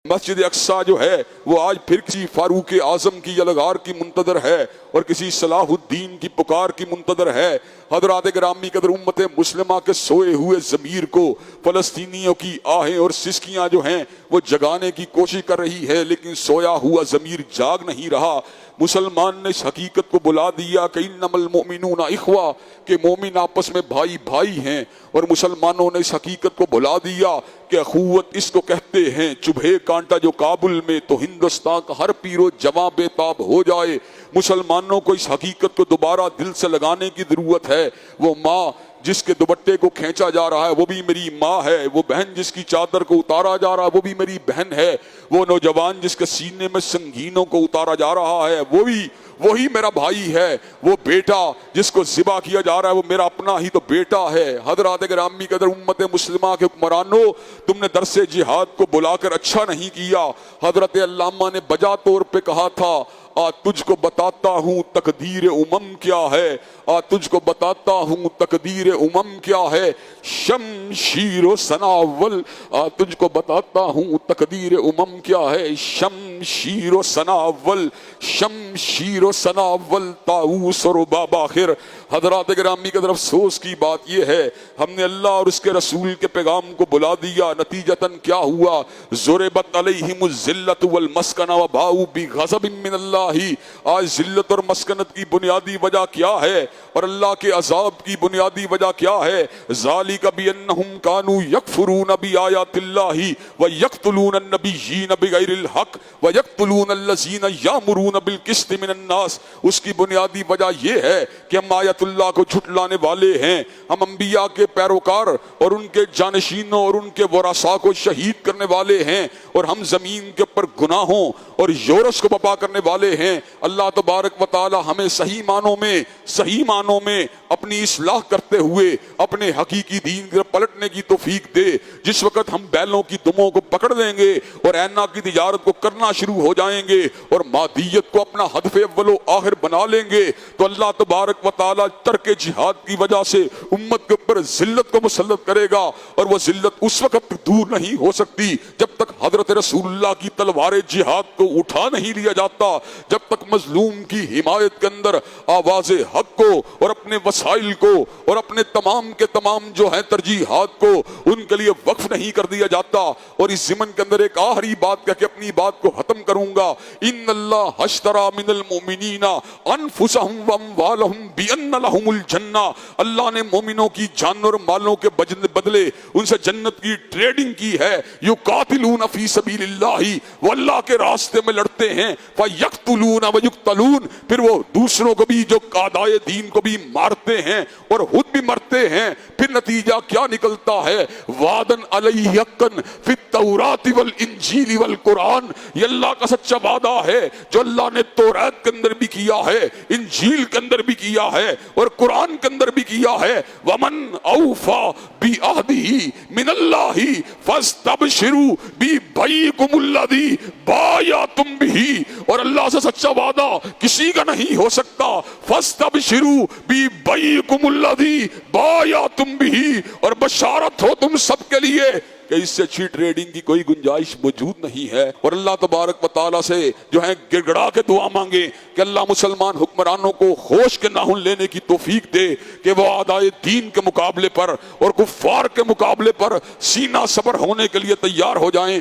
مسجد اقصی جو ہے وہ آج پھر کسی فاروق اعظم کی یلغار کی منتظر ہے اور کسی صلاح الدین کی پکار کی منتظر ہے۔ حضرات گرامی قدر امت مسلمہ کے سوئے ہوئے ضمیر کو فلسطینیوں کی آہیں اور سسکیاں جو ہیں وہ جگانے کی کوشش کر رہی ہے، لیکن سویا ہوا ضمیر جاگ نہیں رہا۔ مسلمان نے اس حقیقت کو بلا دیا کہ انما المؤمنون اخوہ، کہ مومن آپس میں بھائی بھائی ہیں، اور مسلمانوں نے اس حقیقت کو بلا دیا کہ اخوت اس کو کہتے ہیں۔ چبھے کانٹا جو کابل میں تو ہندوستان کا ہر پیر و جواں بے تاب ہو جائے۔ مسلمانوں کو اس حقیقت کو دوبارہ دل سے لگانے کی ضرورت ہے۔ وہ ماں جس کے دوپٹے کو کھینچا جا رہا ہے وہ بھی میری ماں ہے، وہ بہن جس کی چادر کو اتارا جا رہا ہے وہ بھی میری بہن ہے، وہ نوجوان جس کے سینے میں سنگینوں کو اتارا جا رہا ہے وہی میرا بھائی ہے، وہ بیٹا جس کو ذبح کیا جا رہا ہے وہ میرا اپنا ہی تو بیٹا ہے۔ حضرات گرامی قدر امت مسلمہ کے حکمرانوں، تم نے درس جہاد کو بلا کر اچھا نہیں کیا۔ حضرت علامہ نے بجا طور پہ کہا تھا، تجھ کو بتاتا ہوں تقدیر امم کیا ہے، تجھ کو بتاتا ہوں تقدیر امم کیا ہے، شمشیر و سناول، تجھ کو بتاتا ہوں تقدیر امم کیا ہے، شمشیر و سناول، شمشیر و سناول، طاؤس اور رباب آخر۔ حضرات گرامی قدر افسوس کی بات یہ ہے ہم نے اللہ اور اس کے رسول کے پیغام کو بلا دیا، نتیجتاً کیا ہوا؟ ضربت علیہم الذلۃ والمسکنہ وباؤوا بغضب من اللہ۔ آج ذلت اور مسکنت کی بنیادی وجہ کیا ہے اور اللہ کے عذاب کی بنیادی وجہ کیا ہے؟ ذالک بانہم کانوا یکفرون بآیات اللہ ویقتلون النبیین بغیر الحق ویقتلون الذین یامرون بالقسط من الناس۔ اس کی بنیادی وجہ یہ ہے کہ ہم آیت اللہ کو جھٹلانے والے ہیں، ہم انبیاء کے پیروکار اور ان کے جانشینوں اور ان کے ورثاء کو شہید کرنے والے ہیں، اور ہم زمین کے اوپر گناہوں اور یورش کو بپا کرنے والے ہیں۔ اللہ تبارک و تعالی ہمیں صحیح معنوں میں اپنی اصلاح کرتے ہوئے اپنے حقیقی دین کی پلٹنے کی توفیق دے۔ جس وقت ہم بیلوں کی دموں کو پکڑ لیں گے اور اینا کی تجارت کو کرنا شروع ہو جائیں گے اور مادیت کو اپنا ہدف اول و آخر بنا لیں گے تو اللہ تبارک و تعالی ترک جہاد کی وجہ سے امت کے اوپر ذلت کو مسلط کرے گا، اور وہ ذلت اس وقت دور نہیں ہو سکتی جب تک حضرت رسول اللہ کی تلوار جہاد کو اٹھا نہیں لیا جاتا، جب تک مظلوم کی حمایت کے اندر آواز حق کو اور اپنے وسائل کو اور اپنے تمام کے تمام جو ہیں ترجیحات کو ان کے لیے وقف نہیں کر دیا جاتا۔ اور اس ضمن کے اندر ایک آخری بات کہہ کے اپنی بات کو ختم کروں گا، ان اللہ اشتری من المؤمنین انفسهم واموالهم بان لهم الجنہ۔ اللہ نے مومنوں کی جان اور مالوں کے بدلے ان سے جنت کی ٹریڈنگ کی ہے۔ یقاتلون فی سبیل اللہ، وہ اللہ کے راستے میں لڑتے ہیں، فیقتلون ویقتلون، پھر وہ دوسروں کو بھی جو قادائے دین کو بھی مارتے ہیں اور خود بھی مرتے ہیں۔ پھر نتیجہ کیا نکلتا ہے؟ وعدن علیہ حقا فی التوراۃ والانجیل والقرآن، یہ اللہ کا سچا وعدہ ہے جو اللہ نے تورات کے اندر بھی کیا ہے، انجیل کے اندر بھی کیا ہے اور قرآن کے اندر بھی کیا ہے۔ ومن اوفی بعہدہ من اللہ فاستبشروا ببیعکم الذی بایعتم بہ، اور اللہ سے سچا وعدہ کسی کا نہیں ہو سکتا۔ فاستبشروا ببیعکم الذی بایعتم بہ، اور بشارت ہو تم سب کے لیے کہ اس سے اچھی ٹریڈنگ کی کوئی گنجائش موجود نہیں ہے۔ اور اللہ تبارک و تعالیٰ سے جو ہے گڑ گڑا کے دعا مانگے کہ اللہ مسلمان حکمرانوں کو ہوش کے ناخن لینے کی توفیق دے کہ وہ اعدائے دین کے مقابلے پر اور کفار کے مقابلے پر سینہ صبر ہونے کے لیے تیار ہو جائیں۔